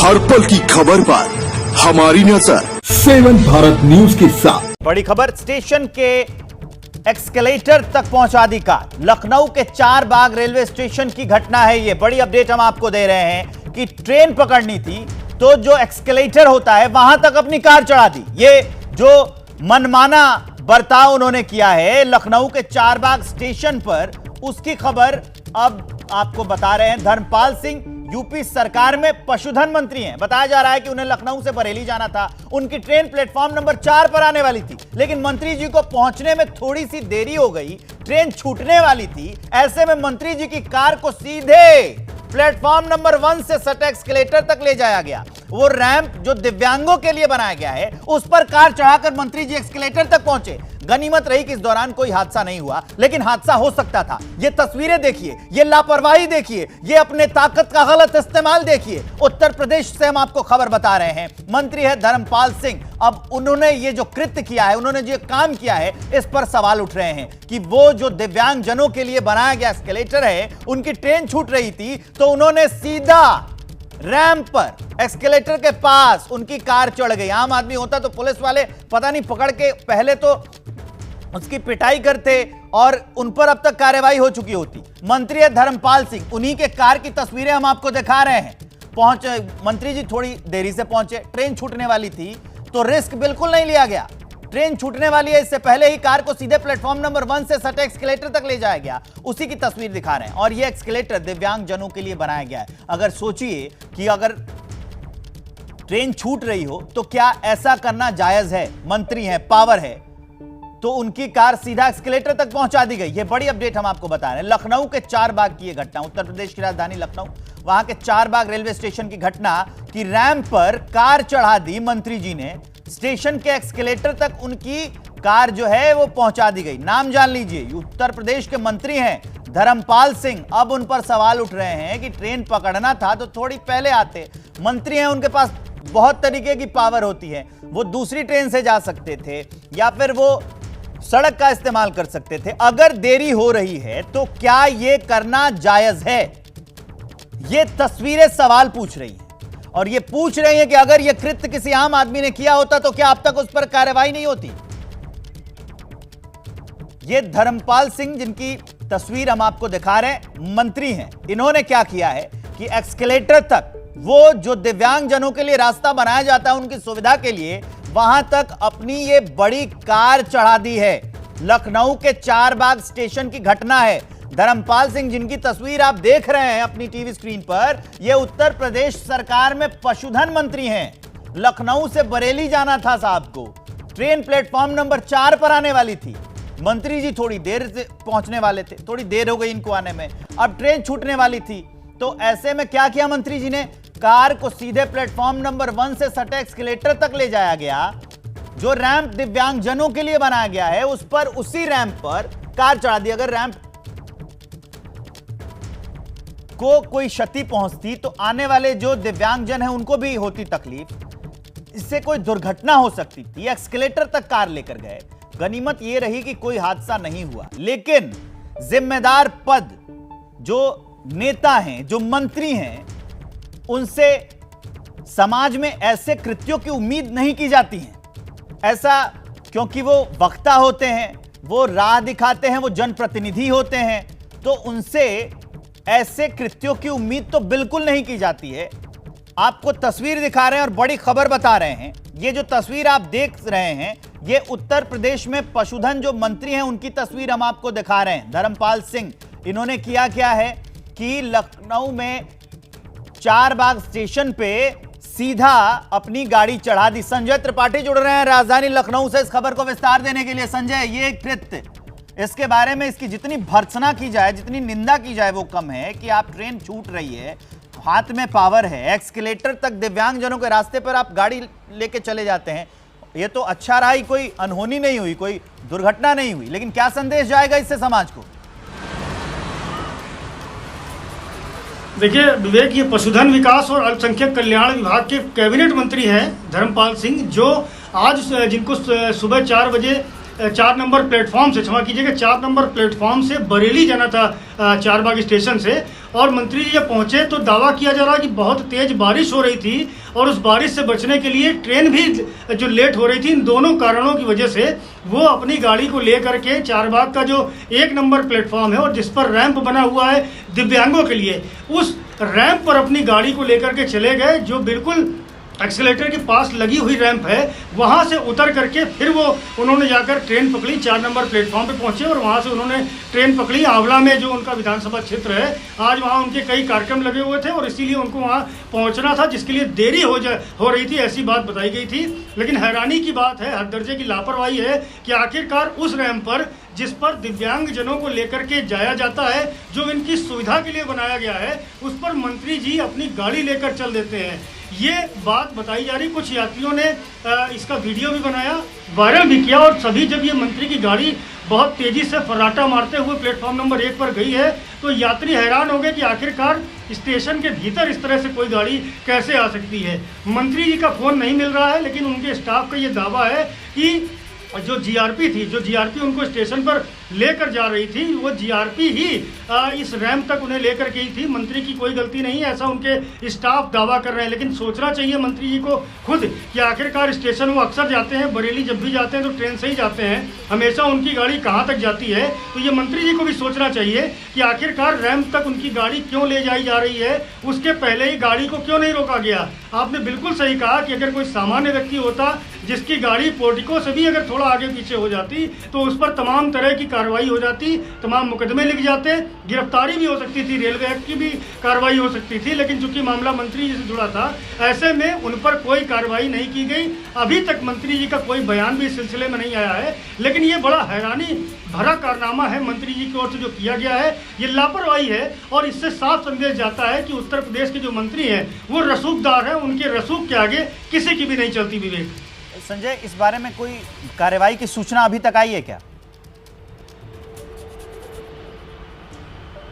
हर पल की खबर पर हमारी नजर 7 भारत न्यूज के साथ। बड़ी खबर, स्टेशन के एक्सकेलेटर तक पहुंचा दी कार। लखनऊ के चार बाग रेलवे स्टेशन की घटना है ये। बड़ी अपडेट हम आपको दे रहे हैं कि ट्रेन पकड़नी थी तो जो एक्सकेलेटर होता है वहां तक अपनी कार चढ़ा दी। ये जो मनमाना बर्ताव उन्होंने किया है लखनऊ के चार बाग स्टेशन पर, उसकी खबर अब आपको बता रहे हैं। धर्मपाल सिंह यूपी सरकार में पशुधन मंत्री हैं। बताया जा रहा है कि उन्हें लखनऊ से बरेली जाना था। उनकी ट्रेन प्लेटफॉर्म नंबर 4 पर आने वाली थी, लेकिन मंत्री जी को पहुंचने में थोड़ी सी देरी हो गई। ट्रेन छूटने वाली थी। ऐसे में मंत्री जी की कार को सीधे प्लेटफॉर्म नंबर 1 से सटे एक्सकेलेटर तक ले जाया गया। वो रैंप जो दिव्यांगों के लिए बनाया गया है, उस पर कार चढ़ाकर मंत्री जी एक्सकेलेटर तक पहुंचे। गनीमत रही कि इस दौरान कोई हादसा नहीं हुआ, लेकिन हादसा हो सकता था। ये तस्वीरें देखिए, ये लापरवाही देखिए, ये अपने ताकत का गलत इस्तेमाल देखिए। उत्तर प्रदेश से हम आपको खबर बता रहे हैं। मंत्री है धर्मपाल सिंह। अब उन्होंने ये जो कृत्य किया है, उन्होंने जो काम किया है, इस पर सवाल उठ रहे हैं कि वो जो दिव्यांग जनों के लिए बनाया गया एस्केलेटर है, उनकी ट्रेन छूट रही थी तो उन्होंने सीधा रैंप पर एस्केलेटर के पास उनकी कार चढ़ गई। आम आदमी होता तो पुलिस वाले पता नहीं पकड़ के पहले तो उसकी पिटाई करते और उन पर अब तक कार्रवाई हो चुकी होती। मंत्री है धर्मपाल सिंह, उन्हीं के कार की तस्वीरें हम आपको दिखा रहे हैं। पहुंचे मंत्री जी, थोड़ी देरी से पहुंचे। ट्रेन छूटने वाली थी तो रिस्क बिल्कुल नहीं लिया गया। ट्रेन छूटने वाली है, इससे पहले ही कार को सीधे प्लेटफॉर्म नंबर 1 से सटे एक्सकेलेटर तक ले जाया गया। उसी की तस्वीर दिखा रहे हैं। और यह एक्सकेलेटर दिव्यांग जनों के लिए बनाया गया है। अगर सोचिए कि अगर ट्रेन छूट रही हो तो क्या ऐसा करना जायज है? मंत्री हैं, पावर है, तो उनकी कार सीधा एक्सकेलेटर तक पहुंचा दी गई। ये बड़ी अपडेट हम आपको बता रहे हैं। लखनऊ के चार बाग की यह घटना, उत्तर प्रदेश की राजधानी लखनऊ, वहां के चार बाग रेलवे स्टेशन की घटना की रैंप पर कार चढ़ा दी मंत्री जी ने। स्टेशन के एक्सकेलेटर तक उनकी कार जो है वो पहुंचा दी गई। नाम जान लीजिए, उत्तर प्रदेश के मंत्री हैं धर्मपाल सिंह। अब उन पर सवाल उठ रहे हैं कि ट्रेन पकड़ना था तो थोड़ी पहले आते। मंत्री हैं, उनके पास बहुत तरीके की पावर होती है। वो दूसरी ट्रेन से जा सकते थे या फिर वो सड़क का इस्तेमाल कर सकते थे। अगर देरी हो रही है तो क्या यह करना जायज है? ये तस्वीरें सवाल पूछ रही हैं और ये पूछ रही हैं कि अगर यह कृत्य किसी आम आदमी ने किया होता तो क्या अब तक उस पर कार्रवाई नहीं होती? ये धर्मपाल सिंह, जिनकी तस्वीर हम आपको दिखा रहे हैं, मंत्री हैं। इन्होंने क्या किया है कि एक्सकेलेटर तक, वो जो दिव्यांग जनों के लिए रास्ता बनाया जाता है उनकी सुविधा के लिए, वहां तक अपनी ये बड़ी कार चढ़ा दी है। लखनऊ के चार बाग स्टेशन की घटना है। धर्मपाल सिंह, जिनकी तस्वीर आप देख रहे हैं अपनी टीवी स्क्रीन पर, ये उत्तर प्रदेश सरकार में पशुधन मंत्री हैं। लखनऊ से बरेली जाना था साहब को। ट्रेन प्लेटफॉर्म नंबर 4 पर आने वाली थी। मंत्री जी थोड़ी देर से पहुंचने वाले थे, थोड़ी देर हो गई इनको आने में। अब ट्रेन छूटने वाली थी तो ऐसे में क्या किया मंत्री जी ने? कार को सीधे प्लेटफॉर्म नंबर 1 से सटे एक्सकेलेटर तक ले जाया गया। जो रैंप दिव्यांग जनों के लिए बनाया गया है, उस पर, उसी रैंप पर कार चढ़ा दी। अगर रैंप को कोई क्षति पहुंचती तो आने वाले जो दिव्यांगजन हैं उनको भी होती तकलीफ। इससे कोई दुर्घटना हो सकती थी। एक्सकेलेटर तक कार लेकर गए। गनीमत यह रही कि कोई हादसा नहीं हुआ, लेकिन जिम्मेदार पद जो नेता हैं, जो मंत्री हैं, उनसे समाज में ऐसे कृत्यों की उम्मीद नहीं की जाती है। ऐसा क्योंकि वो वक्ता होते हैं, वो राह दिखाते हैं, वो जनप्रतिनिधि होते हैं, तो उनसे ऐसे कृत्यों की उम्मीद तो बिल्कुल नहीं की जाती है। आपको तस्वीर दिखा रहे हैं और बड़ी खबर बता रहे हैं। ये जो तस्वीर आप देख रहे हैं, ये उत्तर प्रदेश में पशुधन जो मंत्री हैं उनकी तस्वीर हम आपको दिखा रहे हैं। धर्मपाल सिंह, इन्होंने किया क्या है कि लखनऊ में चार बाग स्टेशन पे सीधा अपनी गाड़ी चढ़ा दी। संजय त्रिपाठी जुड़ रहे हैं राजधानी लखनऊ से इस खबर को विस्तार देने के लिए। संजय, ये कृत्य, इसके बारे में, इसकी जितनी भर्त्सना की जाए, जितनी निंदा की जाए वो कम है कि आप ट्रेन छूट रही है, हाथ में पावर है, एक्सकेलेटर तक दिव्यांग जनों के रास्ते पर आप गाड़ी लेके चले जाते हैं। ये तो अच्छा रहा, कोई अनहोनी नहीं हुई, कोई दुर्घटना नहीं हुई, लेकिन क्या संदेश जाएगा इससे समाज को? देखिए विवेक, ये पशुधन विकास और अल्पसंख्यक कल्याण विभाग के कैबिनेट मंत्री हैं धर्मपाल सिंह, जो आज जिनको सुबह 4 बजे 4 नंबर प्लेटफॉर्म से, क्षमा कीजिएगा, 4 नंबर प्लेटफॉर्म से बरेली जाना था चारबाग स्टेशन से, और मंत्री जी जब पहुंचे तो दावा किया जा रहा है कि बहुत तेज बारिश हो रही थी और उस बारिश से बचने के लिए ट्रेन भी जो लेट हो रही थी, इन दोनों कारणों की वजह से वो अपनी गाड़ी को लेकर के चारबाग का जो 1 नंबर प्लेटफॉर्म है और जिस पर रैंप बना हुआ है दिव्यांगों के लिए, उस रैंप पर अपनी गाड़ी को लेकर के चले गए। जो बिल्कुल एक्सीलेटर के पास लगी हुई रैंप है, वहाँ से उतर करके फिर उन्होंने जाकर ट्रेन पकड़ी, 4 नंबर प्लेटफॉर्म पे पहुँचे और वहाँ से उन्होंने ट्रेन पकड़ी। आंवला में जो उनका विधानसभा क्षेत्र है, आज वहाँ उनके कई कार्यक्रम लगे हुए थे और इसीलिए उनको वहाँ पहुँचना था, जिसके लिए देरी हो रही थी, ऐसी बात बताई गई थी। लेकिन हैरानी की बात है, हर दर्जे की लापरवाही है कि आखिरकार उस रैंप पर जिस पर दिव्यांगजनों को लेकर के जाया जाता है, जो इनकी सुविधा के लिए बनाया गया है, उस पर मंत्री जी अपनी गाड़ी लेकर चल देते हैं। ये बात बताई जा रही। कुछ यात्रियों ने इसका वीडियो भी बनाया, वायरल भी किया और सभी जब ये मंत्री की गाड़ी बहुत तेज़ी से फर्राटा मारते हुए प्लेटफॉर्म नंबर 1 पर गई है, तो यात्री हैरान हो गए कि आखिरकार स्टेशन के भीतर इस तरह से कोई गाड़ी कैसे आ सकती है। मंत्री जी का फ़ोन नहीं मिल रहा है, लेकिन उनके स्टाफ का ये दावा है कि जो जीआरपी उनको स्टेशन पर लेकर जा रही थी, वो जीआरपी ही इस रैंप तक उन्हें लेकर गई थी। मंत्री की कोई गलती नहीं है, ऐसा उनके स्टाफ दावा कर रहे हैं। लेकिन सोचना चाहिए मंत्री जी को खुद कि आखिरकार स्टेशन वो अक्सर जाते हैं, बरेली जब भी जाते हैं तो ट्रेन से ही जाते हैं, हमेशा उनकी गाड़ी कहाँ तक जाती है। तो ये मंत्री जी को भी सोचना चाहिए कि आखिरकार रैंप तक उनकी गाड़ी क्यों ले जाई जा रही है, उसके पहले ही गाड़ी को क्यों नहीं रोका गया। आपने बिल्कुल सही कहा कि अगर कोई सामान्य व्यक्ति होता जिसकी गाड़ी पोर्टिको से भी अगर थोड़ा आगे पीछे हो जाती, तो उस पर तमाम तरह की कार्रवाई हो जाती, तमाम मुकदमे लिख जाते, गिरफ्तारी भी हो सकती थी, रेलवे एक्ट की भी कार्रवाई हो सकती थी। लेकिन चूंकि मामला मंत्री जी से जुड़ा था, ऐसे में उन पर कोई कार्रवाई नहीं की गई। अभी तक मंत्री जी का कोई बयान भी इस सिलसिले में नहीं आया है। लेकिन ये बड़ा हैरानी भरा कारनामा है मंत्री जी की ओर से जो किया गया है, ये लापरवाही है और इससे साफ संदेश जाता है कि उत्तर प्रदेश के जो मंत्री हैं वो रसूखदार हैं, उनके रसूख के आगे किसी की भी नहीं चलती। विवेक, संजय, इस बारे में कोई कार्रवाई की सूचना अभी तक आई है क्या?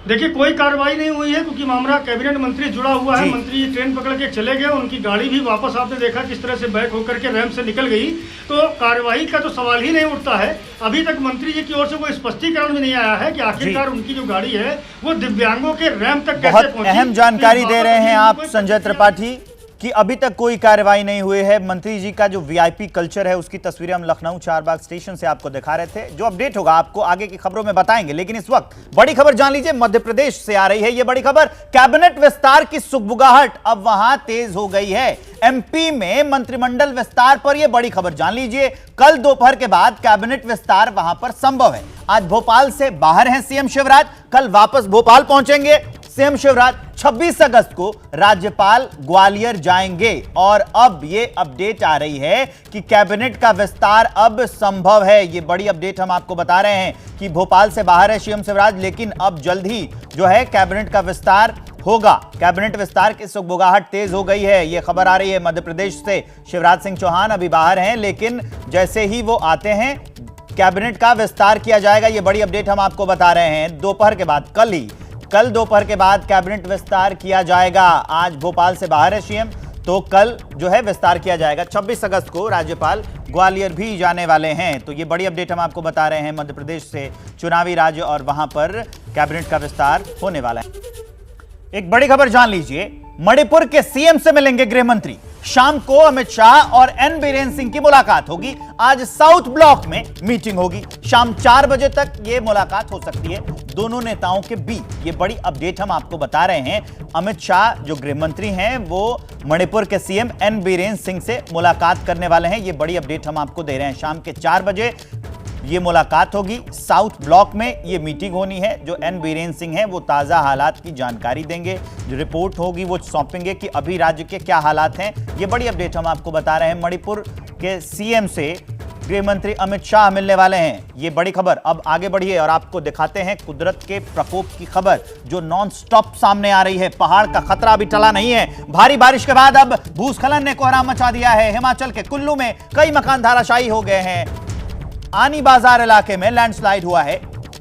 देखिए, कोई कार्रवाई नहीं हुई है क्योंकि मामला कैबिनेट मंत्री जुड़ा हुआ है। मंत्री जी ट्रेन पकड़ के चले गए, उनकी गाड़ी भी वापस आपने देखा किस तरह से बैक होकर के रैंप से निकल गई, तो कार्रवाई का तो सवाल ही नहीं उठता है। अभी तक मंत्री जी की ओर से कोई स्पष्टीकरण भी नहीं आया है कि आखिरकार उनकी जो गाड़ी है वो दिव्यांगों के रैंप तक कैसे पहुंची। बहुत अहम जानकारी दे रहे हैं आप संजय त्रिपाठी कि अभी तक कोई कार्रवाई नहीं हुई है। मंत्री जी का जो वीआईपी कल्चर है, उसकी तस्वीरें हम लखनऊ चारबाग स्टेशन से आपको दिखा रहे थे। जो अपडेट होगा आपको आगे की खबरों में बताएंगे, लेकिन इस वक्त बड़ी खबर जान लीजिए, मध्य प्रदेश से आ रही है ये बड़ी खबर। कैबिनेट विस्तार की सुगबुगाहट अब वहां तेज हो गई है। एमपी में मंत्रिमंडल विस्तार पर यह बड़ी खबर जान लीजिए। कल दोपहर के बाद कैबिनेट विस्तार वहां पर संभव है। आज भोपाल से बाहर हैं सीएम शिवराज, कल वापस भोपाल पहुंचेंगे सीएम शिवराज। 26 अगस्त को राज्यपाल ग्वालियर जाएंगे और अब ये अपडेट आ रही है कि कैबिनेट का विस्तार अब संभव है। ये बड़ी अपडेट हम आपको बता रहे हैं कि भोपाल से बाहर है सीएम शिवराज, लेकिन अब जल्द ही जो है कैबिनेट का विस्तार होगा। कैबिनेट विस्तार की सुगबुगाहट तेज हो गई है, ये खबर आ रही है मध्य प्रदेश से। शिवराज सिंह चौहान अभी बाहर हैं, लेकिन जैसे ही वो आते हैं कैबिनेट का विस्तार किया जाएगा। ये बड़ी अपडेट हम आपको बता रहे हैं। दोपहर के बाद कल दोपहर के बाद कैबिनेट विस्तार किया जाएगा। आज भोपाल से बाहर है सीएम, तो कल जो है विस्तार किया जाएगा। 26 अगस्त को राज्यपाल ग्वालियर भी जाने वाले हैं। तो ये बड़ी अपडेट हम आपको बता रहे हैं मध्य प्रदेश से। चुनावी राज्य और वहां पर कैबिनेट का विस्तार होने वाला है। एक बड़ी खबर जान लीजिए, मणिपुर के सीएम से मिलेंगे गृह मंत्री। शाम को अमित शाह और एन बीरेन सिंह की मुलाकात होगी। आज साउथ ब्लॉक में मीटिंग होगी। शाम 4 बजे तक यह मुलाकात हो सकती है दोनों नेताओं के बीच। ये बड़ी अपडेट हम आपको बता रहे हैं। अमित शाह जो गृह मंत्री हैं, वो मणिपुर के सीएम एन बीरेन सिंह से मुलाकात करने वाले हैं। ये बड़ी अपडेट हम आपको दे रहे हैं। शाम के 4 बजे ये मुलाकात होगी। साउथ ब्लॉक में ये मीटिंग होनी है। जो एन बीरेन सिंह हैं वो ताज़ा हालात की जानकारी देंगे, जो रिपोर्ट होगी वो सौंपेंगे कि अभी राज्य के क्या हालात हैं। ये बड़ी अपडेट हम आपको बता रहे हैं। मणिपुर के सीएम से गृह मंत्री अमित शाह मिलने वाले हैं। ये बड़ी खबर। अब आगे बढ़िए और आपको दिखाते हैं कुदरत के प्रकोप की खबर जो नॉन स्टॉप सामने आ रही है। पहाड़ का खतरा अभी टला नहीं है। भारी बारिश के बाद अब भूस्खलन ने कोहराम मचा दिया है। हिमाचल के कुल्लू में कई मकान धराशायी हो गए हैं। आनी बाजार इलाके में लैंडस्लाइड हुआ है।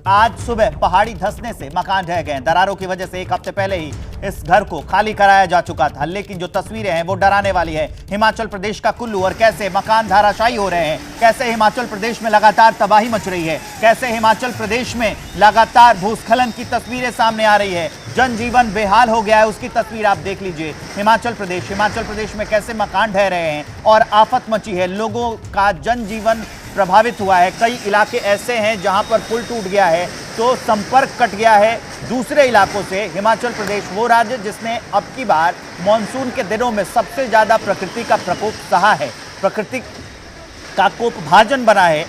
आज सुबह पहाड़ी धंसने से मकान ढह गए। दरारों की वजह से एक हफ्ते पहले ही इस घर को खाली कराया जा चुका था, लेकिन जो तस्वीरें हैं वो डराने वाली है। हिमाचल प्रदेश का कुल्लू, और कैसे मकान धराशायी हो रहे हैं, कैसे हिमाचल प्रदेश में लगातार तबाही मच रही है, कैसे हिमाचल प्रदेश में लगातार भूस्खलन की तस्वीरें सामने आ रही है, जनजीवन बेहाल हो गया है, उसकी तस्वीर आप देख लीजिए। हिमाचल प्रदेश में कैसे मकान ढह रहे हैं और आफत मची है, लोगों का जनजीवन प्रभावित हुआ है। कई इलाके ऐसे हैं जहां पर पुल टूट गया है तो संपर्क कट गया है दूसरे इलाकों से। हिमाचल प्रदेश वो राज्य जिसने अब की बार मॉनसून के दिनों में सबसे ज्यादा प्रकृति का प्रकोप सहा है, प्रकृति का कोप भाजन बना है,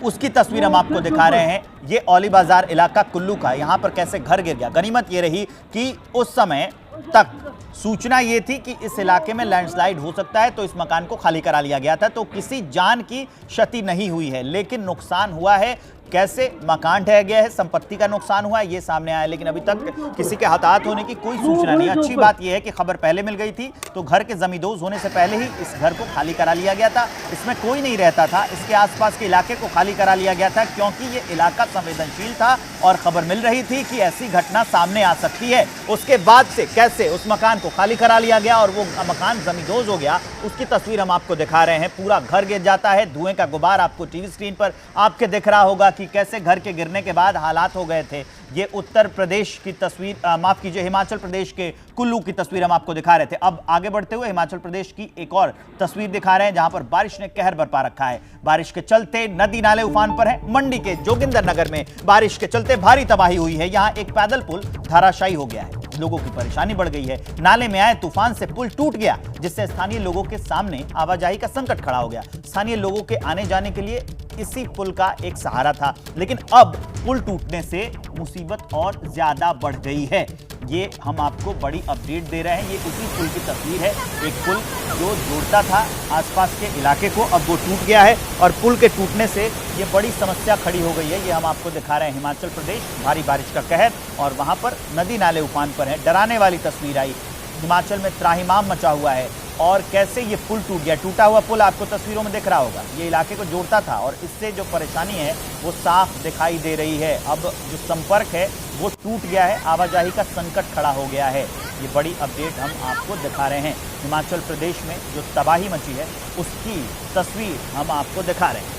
उसकी तस्वीर हम आपको दिखा रहे हैं। ये औली बाजार इलाका कुल्लू का, यहां पर कैसे घर गिर गया। गनीमत ये रही कि उस समय तक सूचना ये थी कि इस इलाके में लैंडस्लाइड हो सकता है, तो इस मकान को खाली करा लिया गया था, तो किसी जान की क्षति नहीं हुई है, लेकिन नुकसान हुआ है। कैसे मकान ढह गया है, संपत्ति का नुकसान हुआ है, ये सामने आया, लेकिन अभी तक किसी के हताहत होने की कोई सूचना नहीं। अच्छी बात यह है कि खबर पहले मिल गई थी, तो घर के जमींदोज होने से पहले ही इस घर को खाली करा लिया गया था। इसमें कोई नहीं रहता था, इसके आसपास के इलाके को खाली करा लिया गया था, क्योंकि ये इलाका संवेदनशील था और खबर मिल रही थी कि ऐसी घटना सामने आ सकती है। उसके बाद से कैसे उस मकान को खाली करा लिया गया और वो मकान जमींदोज हो गया, उसकी तस्वीर हम आपको दिखा रहे हैं। पूरा घर गिर जाता है, धुएं का गुबार आपको टीवी स्क्रीन पर आपके दिख रहा होगा कि कैसे घर के गिरने के बाद हालात हो गए थे। ये उत्तर प्रदेश की तस्वीर, माफ कीजिए, हिमाचल प्रदेश के कुल्लू की तस्वीर हम आपको दिखा रहे थे। अब आगे बढ़ते हुए हिमाचल प्रदेश की एक और तस्वीर दिखा रहे हैं, जहां पर बारिश ने कहर बरपा रखा है। बारिश के चलते नदी नाले उफान पर है। मंडी के जोगिंदरनगर में बारिश के चलते भारी तबाही हुई है। यहां एक पैदल पुल धराशायी हो गया है, लोगों की परेशानी बढ़ गई है। नाले में आए तूफान से पुल टूट गया, जिससे स्थानीय लोगों के सामने आवाजाही का संकट खड़ा हो गया। स्थानीय लोगों के आने जाने के लिए इसी पुल का एक सहारा था, लेकिन अब पुल टूटने से मुसीबत और ज्यादा बढ़ गई है। ये हम आपको बड़ी अपडेट दे रहे हैं। ये उसी पुल की तस्वीर है, एक पुल जो जोड़ता था आसपास के इलाके को, अब वो टूट गया है और पुल के टूटने से ये बड़ी समस्या खड़ी हो गई है। ये हम आपको दिखा रहे हैं हिमाचल प्रदेश, भारी बारिश का कहर, और वहां पर नदी नाले उफान पर है। डराने वाली तस्वीर आई, हिमाचल में त्राहिमाम मचा हुआ है और कैसे ये पुल टूट गया। टूटा हुआ पुल आपको तस्वीरों में दिख रहा होगा, ये इलाके को जोड़ता था और इससे जो परेशानी है वो साफ दिखाई दे रही है। अब जो संपर्क है वो टूट गया है, आवाजाही का संकट खड़ा हो गया है। ये बड़ी अपडेट हम आपको दिखा रहे हैं। हिमाचल प्रदेश में जो तबाही मची है उसकी तस्वीर हम आपको दिखा रहे हैं।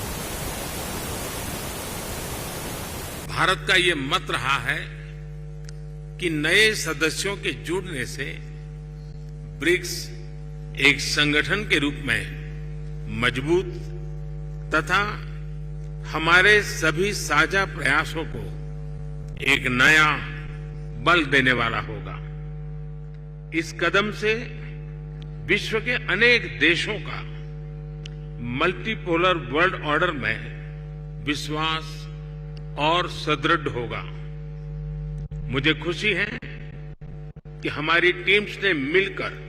भारत का ये मत रहा है कि नए सदस्यों के जुड़ने से ब्रिक्स एक संगठन के रूप में मजबूत तथा हमारे सभी साझा प्रयासों को एक नया बल देने वाला होगा। इस कदम से विश्व के अनेक देशों का मल्टीपोलर वर्ल्ड ऑर्डर में विश्वास और सुदृढ़ होगा। मुझे खुशी है कि हमारी टीम्स ने मिलकर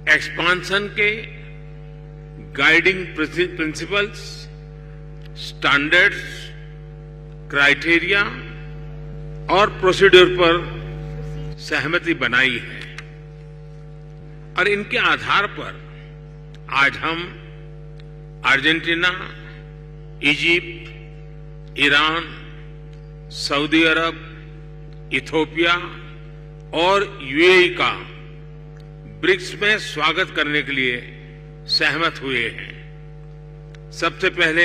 एक्सपांशन के गाइडिंग प्रिंसिपल्स, स्टैंडर्ड्स, क्राइटेरिया और प्रोसीड्यूर पर सहमति बनाई है और इनके आधार पर आज हम अर्जेंटीना, इजिप्ट, ईरान, सऊदी अरब, इथियोपिया और यूएई का ब्रिक्स में स्वागत करने के लिए सहमत हुए हैं। सबसे पहले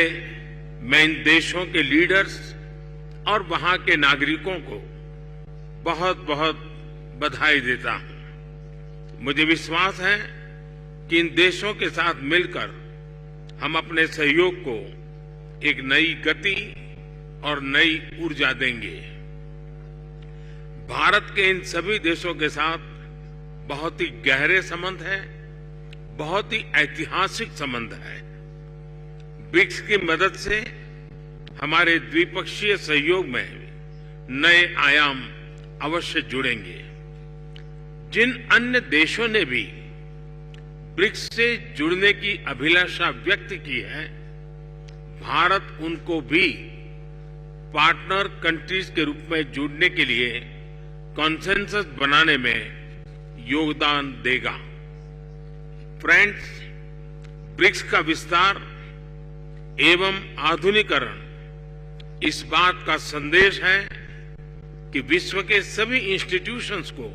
मैं इन देशों के लीडर्स और वहां के नागरिकों को बहुत बहुत बधाई देता हूं। मुझे विश्वास है कि इन देशों के साथ मिलकर हम अपने सहयोग को एक नई गति और नई ऊर्जा देंगे। भारत के इन सभी देशों के साथ बहुत ही गहरे संबंध है, बहुत ही ऐतिहासिक संबंध है। ब्रिक्स की मदद से हमारे द्विपक्षीय सहयोग में नए आयाम अवश्य जुड़ेंगे। जिन अन्य देशों ने भी ब्रिक्स से जुड़ने की अभिलाषा व्यक्त की है, भारत उनको भी पार्टनर कंट्रीज के रूप में जुड़ने के लिए कॉन्सेंसस बनाने में योगदान देगा। फ्रेंड्स, ब्रिक्स का विस्तार एवं आधुनिकीकरण इस बात का संदेश है कि विश्व के सभी इंस्टीट्यूशंस को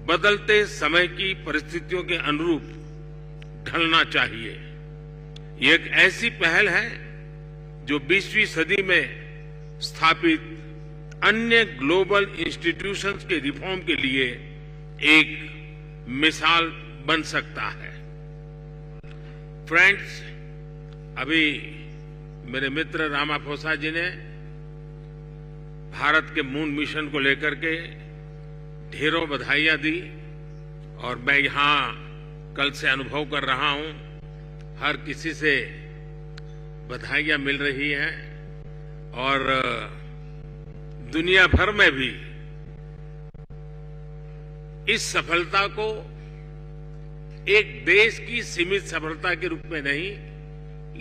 बदलते समय की परिस्थितियों के अनुरूप ढलना चाहिए। ये एक ऐसी पहल है जो 20वीं सदी में स्थापित अन्य ग्लोबल इंस्टीट्यूशंस के रिफॉर्म के लिए एक मिसाल बन सकता है। फ्रेंड्स, अभी मेरे मित्र रामाफोसा जी ने भारत के मून मिशन को लेकर के ढेरों बधाइयां दी और मैं यहां कल से अनुभव कर रहा हूं, हर किसी से बधाइयां मिल रही हैं और दुनिया भर में भी इस सफलता को एक देश की सीमित सफलता के रूप में नहीं,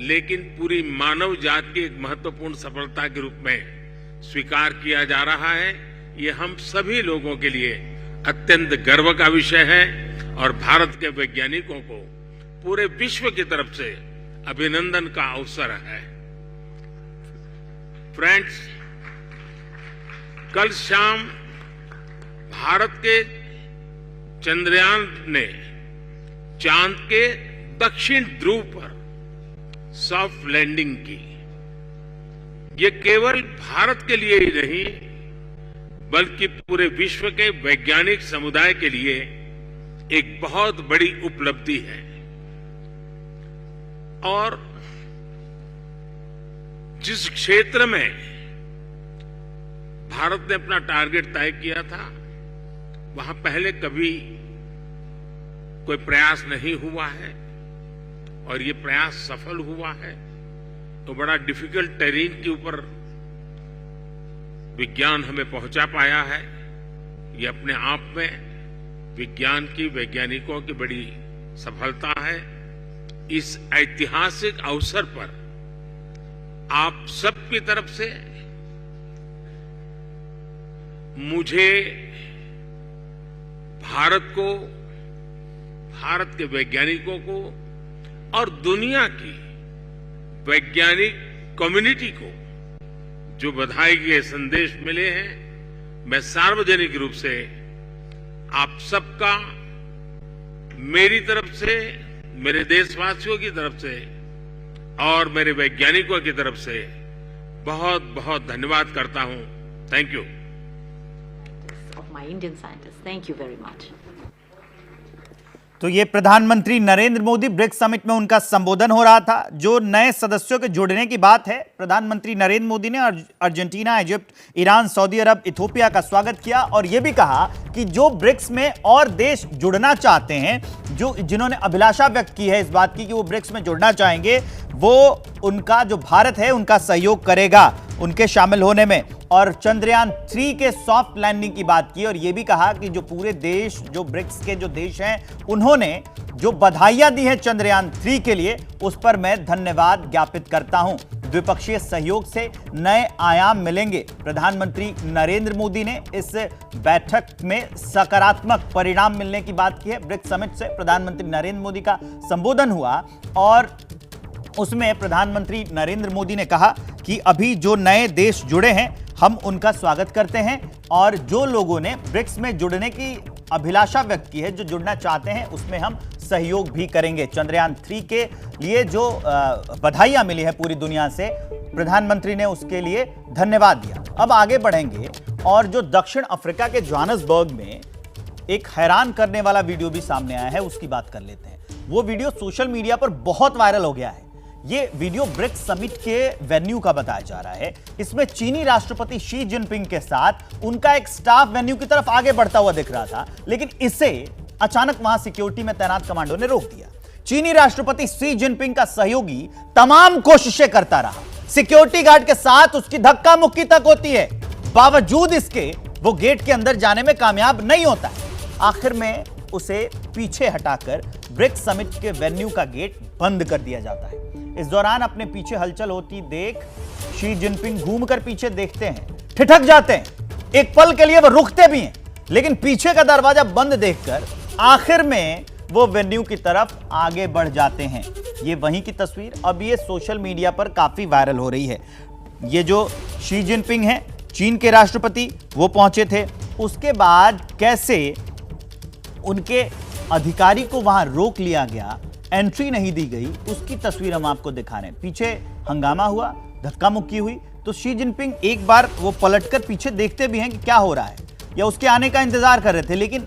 लेकिन पूरी मानव जाति की एक महत्वपूर्ण सफलता के रूप में स्वीकार किया जा रहा है। ये हम सभी लोगों के लिए अत्यंत गर्व का विषय है और भारत के वैज्ञानिकों को पूरे विश्व की तरफ से अभिनंदन का अवसर है। फ्रेंड्स, कल शाम भारत के चंद्रयान ने चांद के दक्षिण ध्रुव पर सॉफ्ट लैंडिंग की। ये केवल भारत के लिए ही नहीं, बल्कि पूरे विश्व के वैज्ञानिक समुदाय के लिए एक बहुत बड़ी उपलब्धि है। और जिस क्षेत्र में भारत ने अपना टारगेट तय किया था, वहां पहले कभी कोई प्रयास नहीं हुआ है और ये प्रयास सफल हुआ है। तो बड़ा डिफिकल्ट टेरेन के ऊपर विज्ञान हमें पहुंचा पाया है। ये अपने आप में विज्ञान की, वैज्ञानिकों की बड़ी सफलता है। इस ऐतिहासिक अवसर पर आप सबकी तरफ से मुझे भारत को, भारत के वैज्ञानिकों को और दुनिया की वैज्ञानिक कम्युनिटी को जो बधाई के संदेश मिले हैं, मैं सार्वजनिक रूप से आप सबका, मेरी तरफ से, मेरे देशवासियों की तरफ से और मेरे वैज्ञानिकों की तरफ से बहुत बहुत धन्यवाद करता हूं। Thank you. Of my Indian scientists. Thank you very much. तो ये प्रधानमंत्री नरेंद्र मोदी ब्रिक्स समिट में उनका संबोधन हो रहा था। जो नए सदस्यों के जुड़ने की बात है, प्रधानमंत्री नरेंद्र मोदी ने अर्जेंटीना, इजिप्ट, ईरान, सऊदी अरब, इथियोपिया का स्वागत किया और यह भी कहा कि जो ब्रिक्स में और देश जुड़ना चाहते हैं, जिन्होंने अभिलाषा व्यक्त की है इस बात की कि वो ब्रिक्स में जुड़ना चाहेंगे, वो उनका जो भारत है उनका सहयोग करेगा उनके शामिल होने में। और चंद्रयान 3 के सॉफ्ट लैंडिंग की बात की और यह भी कहा कि जो पूरे देश, जो ब्रिक्स के जो देश हैं, उन्होंने जो बधाइयां दी हैं चंद्रयान 3 के लिए, उस पर मैं धन्यवाद ज्ञापित करता हूं। द्विपक्षीय सहयोग से नए आयाम मिलेंगे। प्रधानमंत्री नरेंद्र मोदी ने इस बैठक में सकारात्मक परिणाम मिलने की बात की है। ब्रिक्स समिट से प्रधानमंत्री नरेंद्र मोदी का संबोधन हुआ और उसमें प्रधानमंत्री नरेंद्र मोदी ने कहा कि अभी जो नए देश जुड़े हैं, हम उनका स्वागत करते हैं और जो लोगों ने ब्रिक्स में जुड़ने की अभिलाषा व्यक्त की है, जो जुड़ना चाहते हैं, उसमें हम सहयोग भी करेंगे। चंद्रयान 3 के लिए जो बधाइयां मिली है पूरी दुनिया से, प्रधानमंत्री ने उसके लिए धन्यवाद दिया। अब आगे बढ़ेंगे और जो दक्षिण अफ्रीका के जोहान्सबर्ग में एक हैरान करने वाला वीडियो भी सामने आया है, उसकी बात कर लेते हैं। वो वीडियो सोशल मीडिया पर बहुत वायरल हो गया है। ये वीडियो ब्रिक्स समिट के वेन्यू का बताया जा रहा है। इसमें चीनी राष्ट्रपति शी जिनपिंग के साथ उनका एक स्टाफ वेन्यू की तरफ आगे बढ़ता हुआ दिख रहा था, लेकिन इसे अचानक वहां सिक्योरिटी में तैनात कमांडो ने रोक दिया। चीनी राष्ट्रपति शी जिनपिंग का सहयोगी तमाम कोशिशें करता रहा, सिक्योरिटी गार्ड के साथ उसकी धक्का मुक्की तक होती है, बावजूद इसके वो गेट के अंदर जाने में कामयाब नहीं होता है। आखिर में उसे पीछे हटाकर ब्रिक्स समिट के वेन्यू का गेट बंद कर दिया जाता है। इस दौरान अपने पीछे हलचल होती देख शी जिनपिंग घूमकर पीछे देखते हैं, ठिठक जाते हैं। एक पल के लिए वो रुकते भी हैं, लेकिन पीछे का दरवाजा बंद देखकर आखिर में वो वेन्यू की तरफ आगे बढ़ जाते हैं। ये वहीं की तस्वीर अब ये सोशल मीडिया पर काफी वायरल हो रही है। ये जो शी जिनपिंग हैं, चीन के राष्ट्रपति, वो पहुंचे थे। उसके बाद कैसे उनके अधिकारी को वहां रोक लिया गया, एंट्री नहीं दी गई, उसकी तस्वीर हम आपको दिखा रहे हैं। पीछे हंगामा हुआ, धक्का मुक्की हुई, तो शी जिनपिंग एक बार वो पलटकर पीछे देखते भी हैं कि क्या हो रहा है, या उसके आने का इंतजार कर रहे थे, लेकिन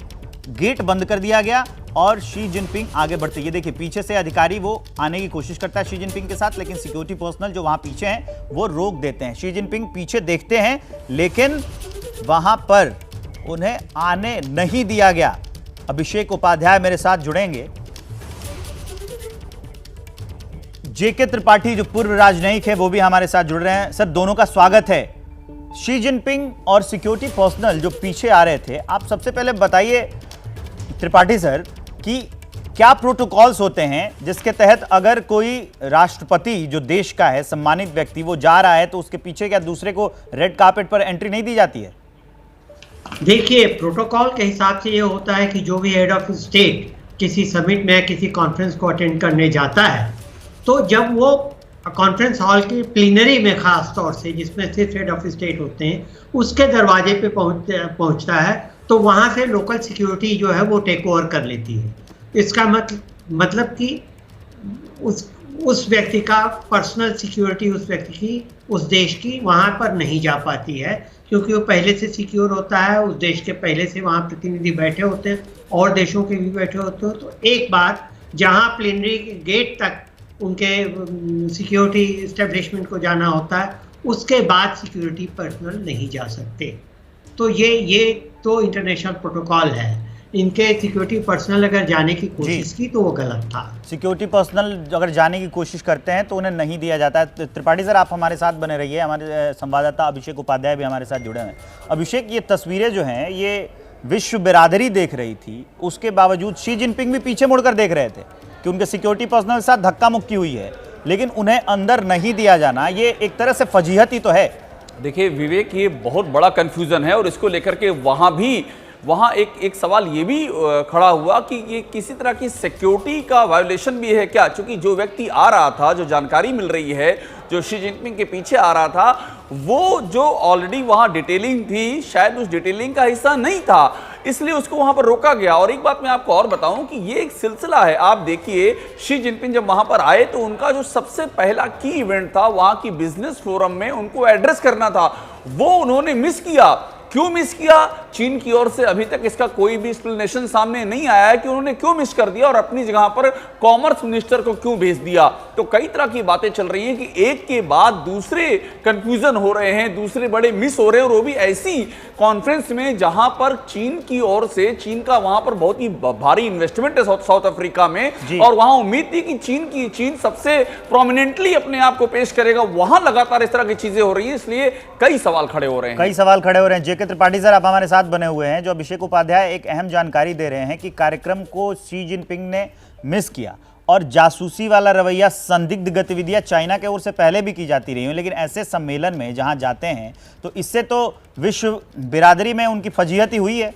गेट बंद कर दिया गया और शी जिनपिंग आगे बढ़ते। ये देखिए पीछे से अधिकारी वो आने की कोशिश करता है शी जिनपिंग के साथ, लेकिन सिक्योरिटी पर्सनल जो वहां पीछे हैं वो रोक देते हैं। शी जिनपिंग पीछे देखते हैं, लेकिन वहां पर उन्हें आने नहीं दिया गया। अभिषेक उपाध्याय मेरे साथ जुड़ेंगे, जेके त्रिपाठी जो पूर्व राजनयिक है वो भी हमारे साथ जुड़ रहे हैं। सर, दोनों का स्वागत है। शी जिनपिंग और सिक्योरिटी पर्सनल जो पीछे आ रहे थे, आप सबसे पहले बताइए त्रिपाठी सर कि क्या प्रोटोकॉल्स होते हैं जिसके तहत अगर कोई राष्ट्रपति जो देश का है, सम्मानित व्यक्ति, वो जा रहा है तो उसके पीछे क्या दूसरे को रेड कार्पेट पर एंट्री नहीं दी जाती है? देखिए, प्रोटोकॉल के हिसाब से ये होता है कि जो भी हेड ऑफ स्टेट किसी समिट में किसी कॉन्फ्रेंस को अटेंड करने जाता है, तो जब वो कॉन्फ्रेंस हॉल की प्लीनरी में खास तौर से, जिसमें सिर्फ हेड ऑफ स्टेट होते हैं, उसके दरवाजे पे पहुंचता है, तो वहां से लोकल सिक्योरिटी जो है वो टेक ओवर कर लेती है। इसका मतलब कि उस व्यक्ति का पर्सनल सिक्योरिटी, उस व्यक्ति की, उस देश की वहां पर नहीं जा पाती है, क्योंकि वो पहले से सिक्योर होता है। उस देश के पहले से वहां प्रतिनिधि बैठे होते हैं और देशों के भी बैठे होते हैं। तो एक बार जहां प्लेनरी गेट तक उनके सिक्योरिटी इस्टेब्लिशमेंट को जाना होता है, उसके बाद सिक्योरिटी पर्सनल नहीं जा सकते। तो ये तो इंटरनेशनल प्रोटोकॉल है। इनके सिक्योरिटी पर्सनल अगर जाने की कोशिश की तो वो गलत था। सिक्योरिटी पर्सनल अगर जाने की कोशिश करते हैं तो उन्हें नहीं दिया जाता है। त्रिपाठी सर, आप हमारे साथ बने रहिए। हमारे संवाददाता अभिषेक उपाध्याय भी हमारे साथ जुड़े हैं। अभिषेक, ये तस्वीरें जो हैं ये विश्व बिरादरी देख रही थी, उसके बावजूद शी जिनपिंग भी पीछे मुड़कर देख रहे थे कि उनके सिक्योरिटी पर्सनल के साथ धक्का मुक्की हुई है, लेकिन उन्हें अंदर नहीं दिया जाना, ये एक तरह से फजीहत ही तो है। देखिए विवेक, ये बहुत बड़ा कंफ्यूजन है और इसको लेकर के वहाँ एक सवाल ये भी खड़ा हुआ कि ये किसी तरह की सिक्योरिटी का वायोलेशन भी है क्या, क्योंकि जो व्यक्ति आ रहा था, जो जानकारी मिल रही है, जो शी जिनपिंग के पीछे आ रहा था, वो जो ऑलरेडी वहाँ डिटेलिंग थी, शायद उस डिटेलिंग का हिस्सा नहीं था, इसलिए उसको वहाँ पर रोका गया। और एक बात मैं आपको और बताऊं कि ये एक सिलसिला है। आप देखिए, शी जिनपिंग जब वहाँ पर आए तो उनका जो सबसे पहला की इवेंट था, वहाँ की बिजनेस फोरम में उनको एड्रेस करना था, वो उन्होंने मिस किया। क्यों मिस किया? चीन की ओर से अभी तक इसका कोई भी एक्सप्लेनेशन सामने नहीं आया है कि उन्होंने क्यों मिस कर दिया और अपनी जगह पर कॉमर्स मिनिस्टर को क्यों भेज दिया। तो कई तरह की बातें चल रही हैं कि एक के बाद दूसरे कंफ्यूजन हो रहे हैं, दूसरे बड़े मिस हो रहे हैं, और वो भी ऐसी कॉन्फ्रेंस में जहां पर चीन की ओर से, चीन का वहां पर बहुत ही भारी इन्वेस्टमेंट है साउथ अफ्रीका में, और वहां उम्मीद थी कि चीन सबसे प्रोमिनेंटली अपने आप को पेश करेगा। वहां लगातार इस तरह की चीजें हो रही है, इसलिए कई सवाल खड़े हो रहे हैं। जेके त्रिपाठी सर, आप हमारे साथ बने हुए हैं। जो अभिषेक उपाध्याय एक अहम जानकारी दे रहे हैं कि कार्यक्रम को शी जिनपिंग ने मिस किया और जासूसी वाला रवैया, संदिग्ध गतिविधियां चाइना की ओर से पहले भी की जाती रही हैं, लेकिन ऐसे सम्मेलन में जहां जाते हैं तो इससे तो विश्व बिरादरी में उनकी फजीहत ही हुई है।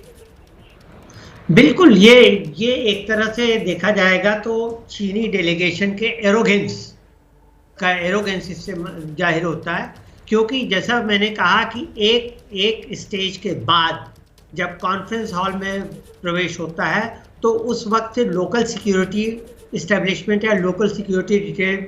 बिल्कुल, ये एक तरह से देखा जाएगा तो चीनी डेलीगेशन के एरोगेंस इससे जाहिर होता है, क्योंकि जैसा मैंने कहा कि एक स्टेज के बाद जब कॉन्फ्रेंस हॉल में प्रवेश होता है तो उस वक्त से लोकल सिक्योरिटी इस्टेब्लिशमेंट या लोकल सिक्योरिटी डिटेल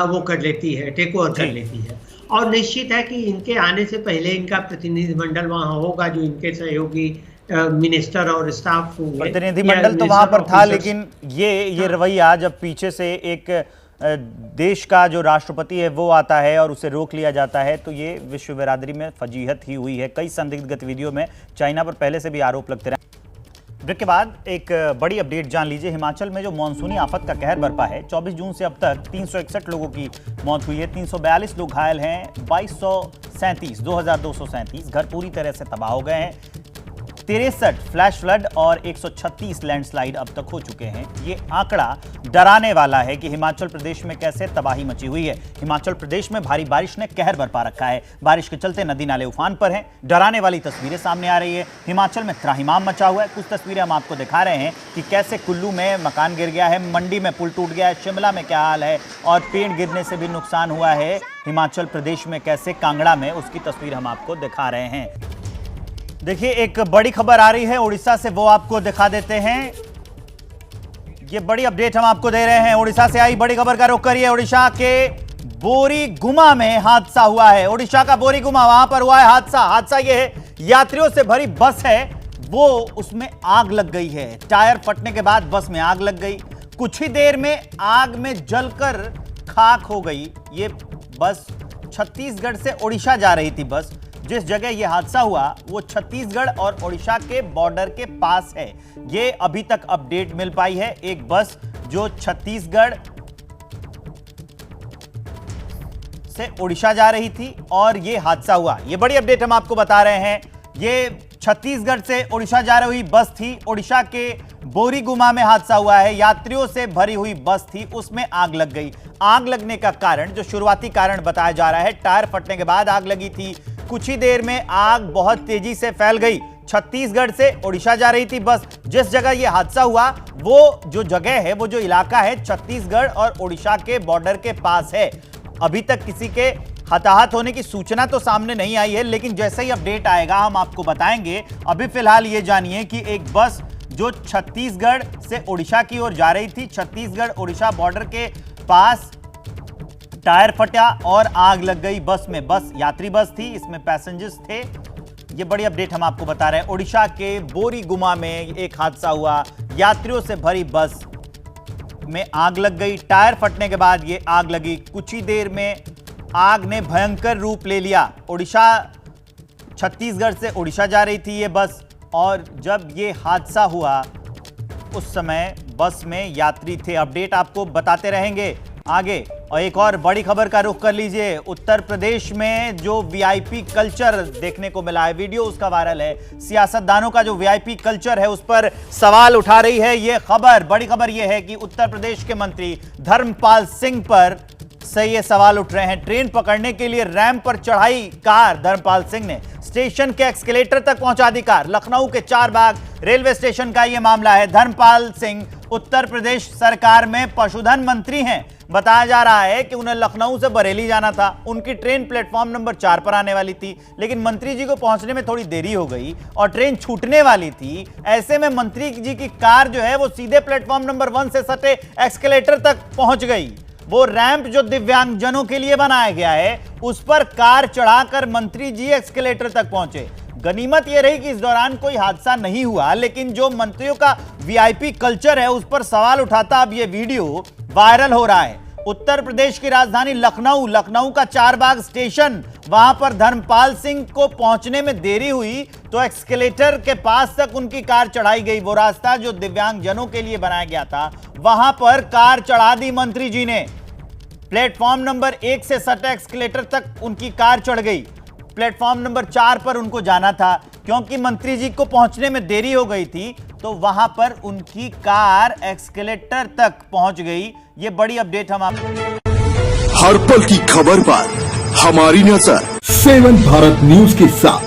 वो कर लेती है, टेक ओवर कर लेती है। और निश्चित है कि इनके आने से पहले इनका प्रतिनिधिमंडल वहाँ होगा, जो इनके सहयोगी मिनिस्टर और स्टाफ होंगे। प्रतिनिधिमंडल तो वहाँ पर था, लेकिन ये रवैया जब पीछे से एक देश का जो राष्ट्रपति है वो आता है और उसे रोक लिया जाता है, तो ये विश्व बिरादरी में फजीहत ही हुई है। कई संदिग्ध गतिविधियों में चाइना पर पहले से भी आरोप लगते रहे। ब्रेक के बाद एक बड़ी अपडेट जान लीजिए। हिमाचल में जो मानसूनी आफत का कहर बरपा है, 24 जून से अब तक 361 लोगों की मौत हुई है, 342 लोग घायल हैं, 2237 घर पूरी तरह से तबाह हो गए हैं। 63 फ्लैश फ्लड और 136 लैंडस्लाइड अब तक हो चुके हैं। ये आंकड़ा डराने वाला है कि हिमाचल प्रदेश में कैसे तबाही मची हुई है। हिमाचल प्रदेश में भारी बारिश ने कहर बरपा रखा है। बारिश के चलते नदी नाले उफान पर हैं। डराने वाली तस्वीरें सामने आ रही है। हिमाचल में त्राहिमाम मचा हुआ है। कुछ तस्वीरें हम आपको दिखा रहे हैं कि कैसे कुल्लू में मकान गिर गया है, मंडी में पुल टूट गया है, शिमला में क्या हाल है और पेड़ गिरने से भी नुकसान हुआ है। हिमाचल प्रदेश में कैसे कांगड़ा में, उसकी तस्वीर हम आपको दिखा रहे हैं। देखिए, एक बड़ी खबर आ रही है उड़ीसा से, वो आपको दिखा देते हैं। ये बड़ी अपडेट हम आपको दे रहे हैं। उड़ीसा से आई बड़ी खबर का रुख करिए। उड़ीसा के बोरीगुमा में हादसा हुआ है। उड़ीसा का बोरीगुमा, वहां पर हुआ है हादसा। हादसा ये है, यात्रियों से भरी बस है, वो उसमें आग लग गई है। टायर फटने के बाद बस में आग लग गई। कुछ ही देर में आग में जलकर खाक हो गई। ये बस छत्तीसगढ़ से उड़ीसा जा रही थी। बस जिस जगह यह हादसा हुआ वो छत्तीसगढ़ और उड़ीसा के बॉर्डर के पास है। ये अभी तक अपडेट मिल पाई है। एक बस जो छत्तीसगढ़ से उड़ीसा जा रही थी और ये हादसा हुआ। ये बड़ी अपडेट हम आपको बता रहे हैं। ये छत्तीसगढ़ से उड़ीसा जा रही बस थी। उड़ीसा के बोरीगुमा में हादसा हुआ है। यात्रियों से भरी हुई बस थी, उसमें आग लग गई। आग लगने का कारण, जो शुरुआती कारण बताया जा रहा है, टायर फटने के बाद आग लगी थी। कुछ ही देर में आग बहुत तेजी से फैल गई। छत्तीसगढ़ से उड़ीसा जा रही थी बस। जिस जगह यह हादसा हुआ वो जो जगह है, वो जो इलाका है, छत्तीसगढ़ और उड़ीसा के बॉर्डर के पास है। अभी तक किसी के हताहत होने की सूचना तो सामने नहीं आई है, लेकिन जैसे ही अपडेट आएगा हम आपको बताएंगे। अभी फिलहाल ये जानिए कि एक बस जो छत्तीसगढ़ से उड़ीसा की ओर जा रही थी, छत्तीसगढ़ उड़ीसा बॉर्डर के पास टायर फटा और आग लग गई बस में। बस यात्री बस थी, इसमें पैसेंजर्स थे। ये बड़ी अपडेट हम आपको बता रहे हैं। उड़ीसा के बोरीगुमा में एक हादसा हुआ। यात्रियों से भरी बस में आग लग गई। टायर फटने के बाद ये आग लगी। कुछ ही देर में आग ने भयंकर रूप ले लिया। उड़ीसा, छत्तीसगढ़ से उड़ीसा जा रही थी ये बस, और जब ये हादसा हुआ उस समय बस में यात्री थे। अपडेट आपको बताते रहेंगे आगे। और एक और बड़ी खबर का रुख कर लीजिए। उत्तर प्रदेश में जो वीआईपी कल्चर देखने को मिला है, वीडियो उसका वायरल है। सियासतदानों का जो वीआईपी कल्चर है उस पर सवाल उठा रही है ये खबर। बड़ी खबर ये है कि उत्तर प्रदेश के मंत्री धर्मपाल सिंह पर से ये सवाल उठ रहे हैं। ट्रेन पकड़ने के लिए रैंप पर चढ़ाई कार धर्मपाल सिंह ने, स्टेशन के एक्सकेलेटर तक पहुंचा दी कार। लखनऊ के चारबाग रेलवे स्टेशन का यह मामला है। धर्मपाल सिंह उत्तर प्रदेश सरकार में पशुधन मंत्री हैं। बताया जा रहा है कि उन्हें लखनऊ से बरेली जाना था। उनकी ट्रेन प्लेटफॉर्म नंबर 4 पर आने वाली थी, लेकिन मंत्री जी को पहुंचने में थोड़ी देरी हो गई और ट्रेन छूटने वाली थी। ऐसे में मंत्री जी की कार जो है वो सीधे प्लेटफॉर्म नंबर 1 से सटे एक्सकेलेटर तक पहुंच गई। वो रैंप जो दिव्यांगजनों के लिए बनाया गया है उस पर कार चढ़ाकर मंत्री जी एक्सकेलेटर तक पहुंचे। गनीमत यह रही कि इस दौरान कोई हादसा नहीं हुआ, लेकिन जो मंत्रियों का वीआईपी कल्चर है उस पर सवाल उठाता अब यह वीडियो वायरल हो रहा है। उत्तर प्रदेश की राजधानी लखनऊ का चारबाग स्टेशन, वहां पर धर्मपाल सिंह को पहुंचने में देरी हुई तो एक्सकेलेटर के पास तक उनकी कार चढ़ाई गई। वो रास्ता जो दिव्यांगजनों के लिए बनाया गया था, वहां पर कार चढ़ा दी मंत्री जी ने। प्लेटफॉर्म नंबर 1 से सटे एक्सकेलेटर तक उनकी कार चढ़ गई। प्लेटफॉर्म नंबर 4 पर उनको जाना था। क्योंकि मंत्री जी को पहुंचने में देरी हो गई थी तो वहां पर उनकी कार एक्सकेलेटर तक पहुंच गई। ये बड़ी अपडेट हम हर पल की खबर पर हमारी नजर। 7 भारत न्यूज के साथ